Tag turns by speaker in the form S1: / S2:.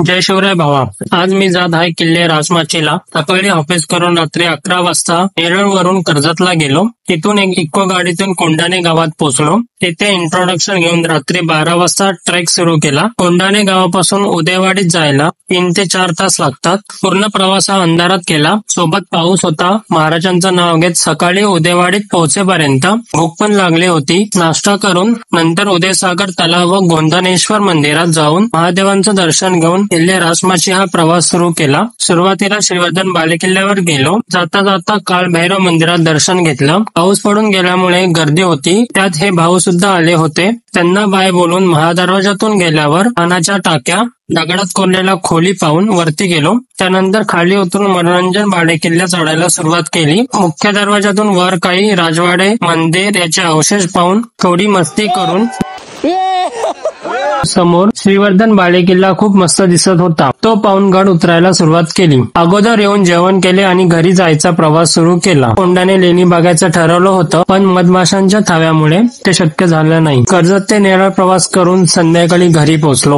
S1: जय शिवराय भावा. आज मी जात आहे किल्ले राजमाचीला. सकाळी ऑफिस करून रात्री 11 वाजता नेरळवरून कर्जतला गेलो. तिथून एक इको गाडीतून कोंढाणे गावात पोहोचलो. तिथे इंट्रोडक्शन घेऊन रात्री 12 वाजता ट्रेक सुरू केला. कोंढाणे गावापासून उदयवाडीत जायला 3 ते 4 तास लागतात. पूर्ण प्रवास हा अंधारात केला. सोबत पाऊस होता. महाराजांचं नाव घेत सकाळी उदयवाडीत पोहोचेपर्यंत भूक पण लागली होती. नाश्ता करून नंतर उदयसागर तलाव व गोंधनेश्वर मंदिरात जाऊन महादेवांचं दर्शन घेऊन किल्ले राजमाची हा प्रवास सुरू केला. सुरुवातीला श्रीवर्धन बालेकिल्ल्यावर गेलो. जाता जाता काळभैरव मंदिरात दर्शन घेतलं. पाऊस पडून गेल्यामुळे गर्दी होती. त्यात हे भाऊ सुद्धा आले होते. त्यांना बाय बोलून महादरवाजातून गेल्यावर पाण्याच्या टाक्या, दगडात कोरलेला खोली पाहून वरती गेलो. त्यानंतर खाली उतरून मनोरंजन बालेकिल्ला चढायला सुरुवात केली. मुख्य दरवाजातून वर काही राजवाडे, मंदिर याचे अवशेष पाहून थोडी मस्ती करून समोर श्रीवर्धन बालेकिल्ला खूप मस्त दिसत होता. तो पाहून गड उतरायला सुरुवात केली. अगोदर येऊन जेवण केले आणि घरी जायचा प्रवास सुरू केला. कोंढाणे लेणी बघायचं ठरवलं होतं, पण मधमाशांच्या थाव्यामुळे ते शक्य झालं नाही. कर्जत ते नेरळ प्रवास करून संध्याकाळी घरी पोहोचलो.